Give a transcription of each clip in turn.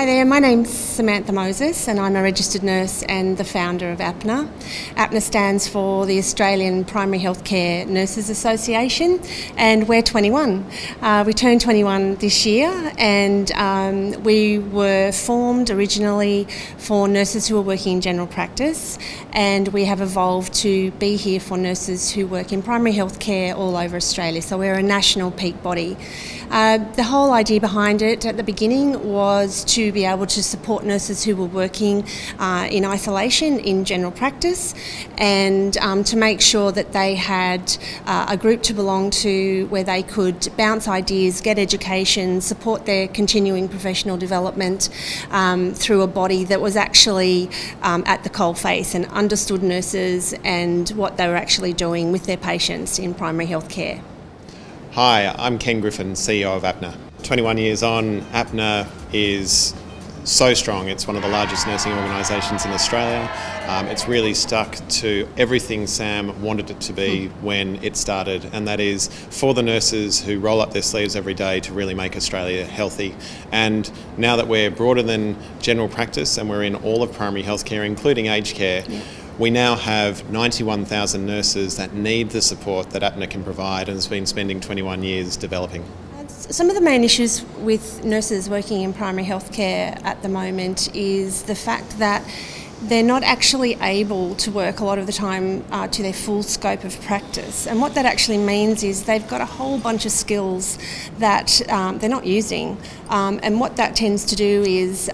there, my name's Samantha Moses and I'm a registered nurse and the founder of Apna. Apna stands for the Australian Primary Healthcare Nurses Association and we're 21. We turned 21 this year and we were formed originally for nurses who are working in general practice, and we have evolved to be here for nurses who work in primary healthcare all over Australia. So we're a national peak body. The whole idea behind it at the beginning was to be able to support nurses who were working in isolation in general practice, and to make sure that they had a group to belong to where they could bounce ideas, get education, support their continuing professional development through a body that was actually at the coalface and understood nurses and what they were actually doing with their patients in primary health care. Hi, I'm Ken Griffin, CEO of Apna. 21 years on, Apna is so strong. It's one of the largest nursing organisations in Australia. It's really stuck to everything Sam wanted it to be when it started, and that is for the nurses who roll up their sleeves every day to really make Australia healthy. And now that we're broader than general practice and we're in all of primary healthcare, including aged care, we now have 91,000 nurses that need the support that Apna can provide and has been spending 21 years developing. Some of the main issues with nurses working in primary healthcare at the moment is the fact that they're not actually able to work a lot of the time to their full scope of practice. And what that actually means is they've got a whole bunch of skills that they're not using. And what that tends to do is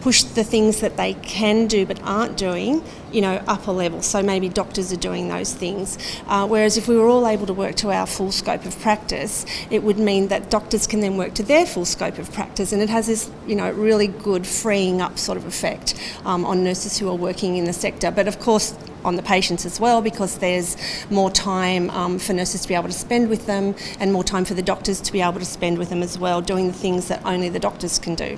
push the things that they can do but aren't doing, up a level. So maybe doctors are doing those things. Whereas if we were all able to work to our full scope of practice, it would mean that doctors can then work to their full scope of practice. And it has this, really good freeing up sort of effect on nurses who are working in the sector. But of course, on the patients as well, because there's more time for nurses to be able to spend with them and more time for the doctors to be able to spend with them as well, doing the things that only the doctors can do.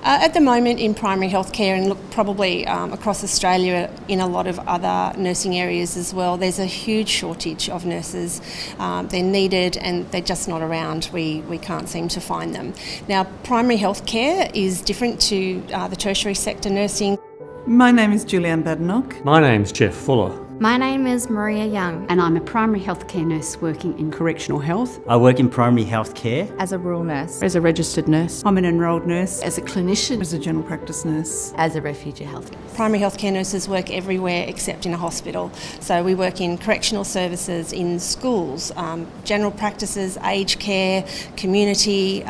At the moment in primary healthcare, and look, probably across Australia in a lot of other nursing areas as well, there's a huge shortage of nurses. They're needed and they're just not around. We can't seem to find them. Now, primary healthcare is different to the tertiary sector nursing. My name is Julianne Badenoch. My name's Jeff Fuller. My name is Maria Young. And I'm a primary healthcare nurse working in correctional health. I work in primary healthcare. As a rural nurse. As a registered nurse. I'm an enrolled nurse. As a clinician. As a general practice nurse. As a refugee health nurse. Primary healthcare nurses work everywhere except in a hospital. So we work in correctional services, in schools, general practices, aged care, community,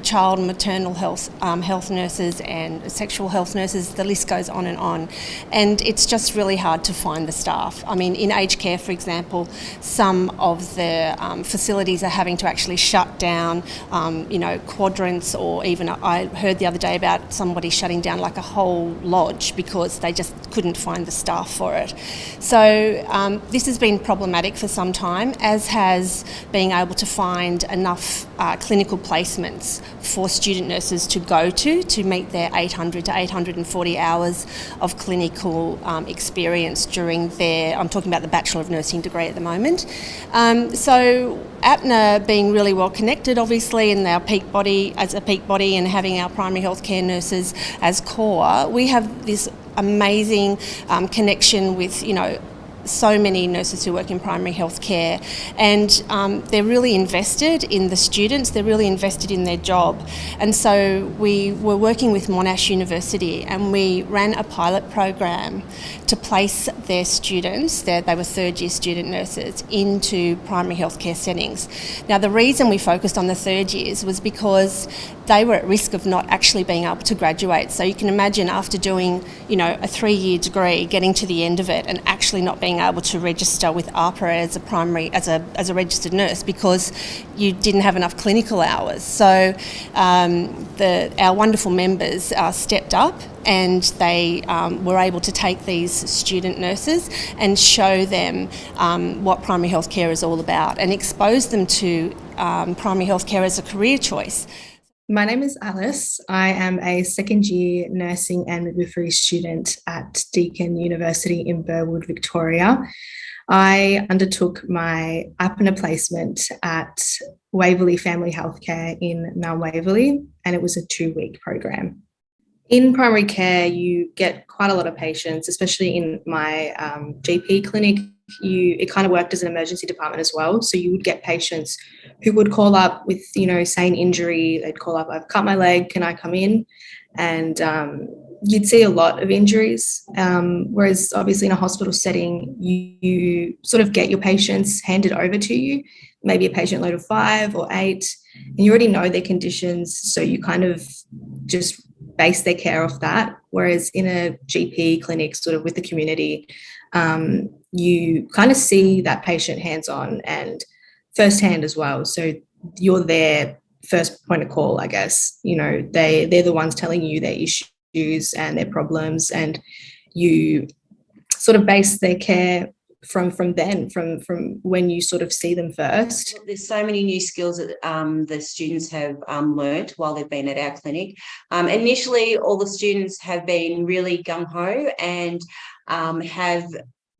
child and maternal health nurses and sexual health nurses. The list goes on. And it's just really hard to find the staff. I mean, in aged care, for example, some of the facilities are having to actually shut down, quadrants, or even I heard the other day about somebody shutting down like a whole lodge because they just couldn't find the staff for it. So this has been problematic for some time, as has being able to find enough clinical placements for student nurses to go to meet their 800 to 840 hours of clinical experience during I'm talking about the Bachelor of Nursing degree at the moment. So Apna being really well connected, obviously, in our peak body, as a peak body, and having our primary healthcare nurses as core, we have this amazing connection with, so many nurses who work in primary health care, and they're really invested in the students, they're really invested in their job. And so we were working with Monash University and we ran a pilot program to place their students, they were third year student nurses, into primary health care settings. Now, the reason we focused on the third years was because they were at risk of not actually being able to graduate. So you can imagine after doing, a 3-year degree, getting to the end of it and actually not being able to register with AHPRA as a registered nurse because you didn't have enough clinical hours. So our wonderful members stepped up and they were able to take these student nurses and show them what primary health care is all about and expose them to primary health care as a career choice. My name is Alice. I am a second year nursing and midwifery student at Deakin University in Burwood, Victoria. I undertook my Apna placement at Waverley Family Healthcare in Mount Waverley, and it was a 2-week program. In primary care, you get quite a lot of patients, especially in my GP clinic. It kind of worked as an emergency department as well. So you would get patients who would call up with, say, an injury. They'd call up, I've cut my leg, can I come in? And you'd see a lot of injuries. Whereas obviously in a hospital setting, you sort of get your patients handed over to you, maybe a patient load of 5 or 8, and you already know their conditions. So you kind of just base their care off that. Whereas in a GP clinic, sort of with the community, you kind of see that patient hands-on and firsthand as well. So you're their first point of call, I guess. They're the ones telling you their issues and their problems, and you sort of base their care from when you sort of see them first. There's so many new skills that the students have learnt while they've been at our clinic. Initially, all the students have been really gung-ho and have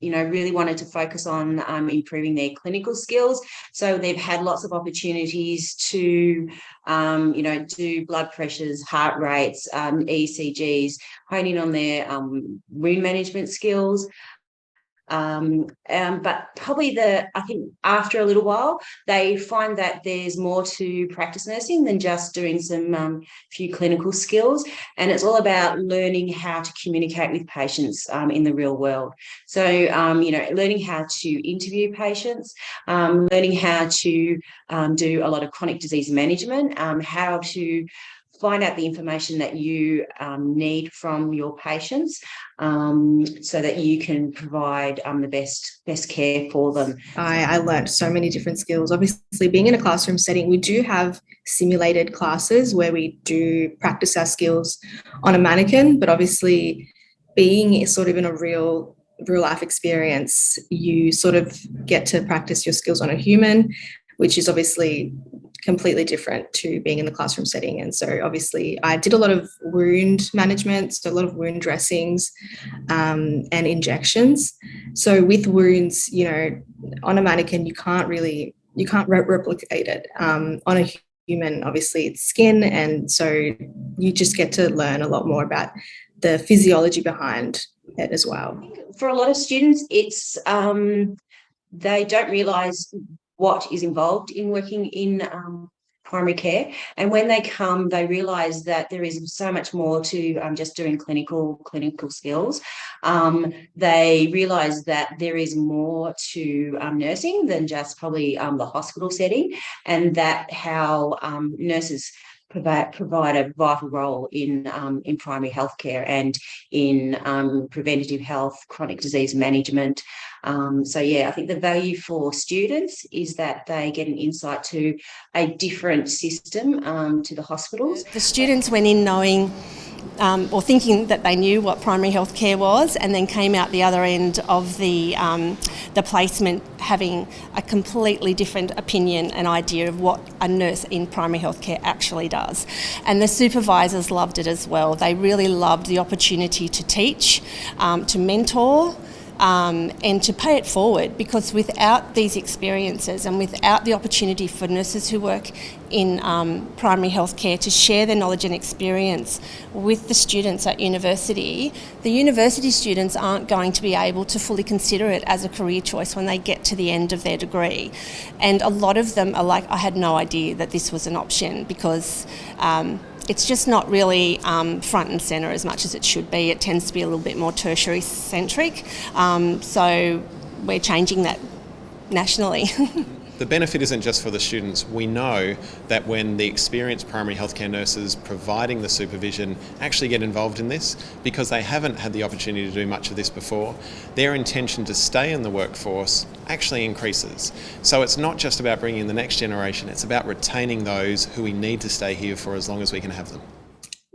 really wanted to focus on improving their clinical skills. So they've had lots of opportunities to, do blood pressures, heart rates, ECGs, hone in on their wound management skills. But probably I think after a little while, they find that there's more to practice nursing than just doing some few clinical skills. And it's all about learning how to communicate with patients in the real world. So, learning how to interview patients, learning how to do a lot of chronic disease management, how to find out the information that you need from your patients so that you can provide the best care for them. I learned so many different skills. Obviously, being in a classroom setting, we do have simulated classes where we do practice our skills on a mannequin, but obviously being sort of in a real life experience, you sort of get to practice your skills on a human, which is obviously completely different to being in the classroom setting. And so obviously I did a lot of wound management, so a lot of wound dressings and injections. So with wounds, on a mannequin, you can't replicate it. On a human, obviously it's skin. And so you just get to learn a lot more about the physiology behind it as well. For a lot of students, it's they don't realise what is involved in working in primary care. And when they come, they realise that there is so much more to just doing clinical skills. They realise that there is more to nursing than just probably the hospital setting, and that how nurses provide a vital role in primary healthcare and in preventative health, chronic disease management. I think the value for students is that they get an insight to a different system to the hospitals. The students went in knowing or thinking that they knew what primary health care was, and then came out the other end of the placement having a completely different opinion and idea of what a nurse in primary health care actually does. And the supervisors loved it as well. They really loved the opportunity to teach, to mentor, and to pay it forward, because without these experiences and without the opportunity for nurses who work in primary health care to share their knowledge and experience with the students at university, the university students aren't going to be able to fully consider it as a career choice when they get to the end of their degree. And a lot of them are like, I had no idea that this was an option, because it's just not really front and centre as much as it should be. It tends to be a little bit more tertiary centric. So we're changing that nationally. The benefit isn't just for the students. We know that when the experienced primary healthcare nurses providing the supervision actually get involved in this, because they haven't had the opportunity to do much of this before, their intention to stay in the workforce actually increases. So it's not just about bringing in the next generation, it's about retaining those who we need to stay here for as long as we can have them.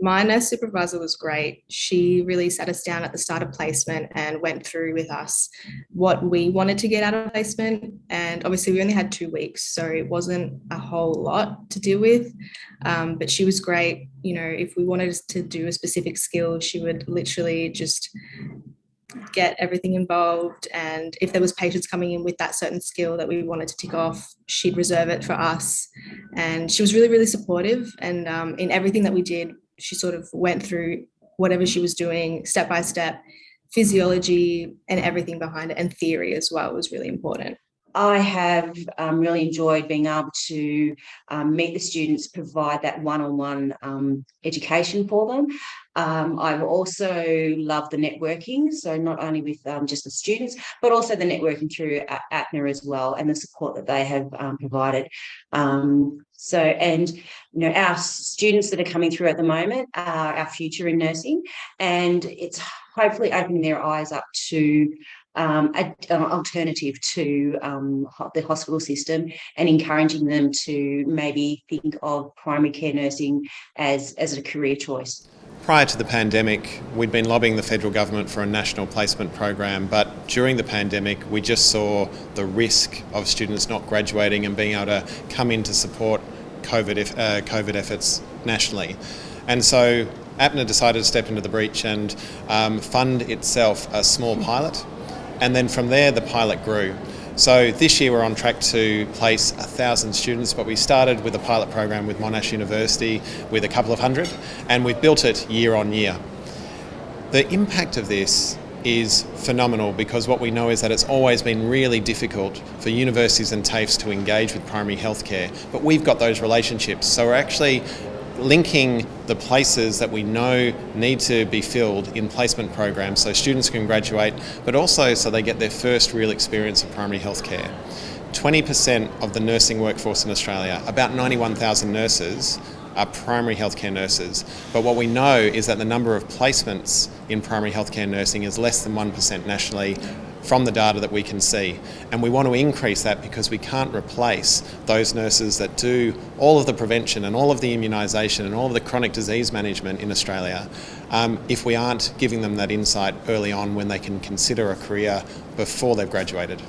My nurse supervisor was great. She really sat us down at the start of placement and went through with us what we wanted to get out of placement. And obviously we only had 2 weeks, so it wasn't a whole lot to deal with. But she was great. If we wanted to do a specific skill, she would literally just get everything involved, and if there was patients coming in with that certain skill that we wanted to tick off, she'd reserve it for us. And she was really, really supportive, and in everything that we did, she sort of went through whatever she was doing step by step, physiology and everything behind it, and theory as well was really important. I have really enjoyed being able to meet the students, provide that one-on-one education for them. I've also loved the networking, so not only with just the students, but also the networking through Apna as well, and the support that they have provided. Our students that are coming through at the moment are our future in nursing, and it's hopefully opening their eyes up to an alternative to the hospital system, and encouraging them to maybe think of primary care nursing as a career choice. Prior to the pandemic, we'd been lobbying the federal government for a national placement program, but during the pandemic, we just saw the risk of students not graduating and being able to come in to support COVID efforts nationally. And so Apna decided to step into the breach and fund itself a small pilot. And then from there, the pilot grew. So this year we're on track to place 1,000 students, but we started with a pilot program with Monash University with a couple of hundred, and we've built it year on year. The impact of this is phenomenal, because what we know is that it's always been really difficult for universities and TAFEs to engage with primary healthcare, but we've got those relationships. So we're actually linking the places that we know need to be filled in placement programs so students can graduate, but also so they get their first real experience of primary healthcare. 20% of the nursing workforce in Australia, about 91,000 nurses, are primary healthcare nurses. But what we know is that the number of placements in primary healthcare nursing is less than 1% nationally, from the data that we can see. And we want to increase that, because we can't replace those nurses that do all of the prevention and all of the immunisation and all of the chronic disease management in Australia if we aren't giving them that insight early on when they can consider a career before they've graduated.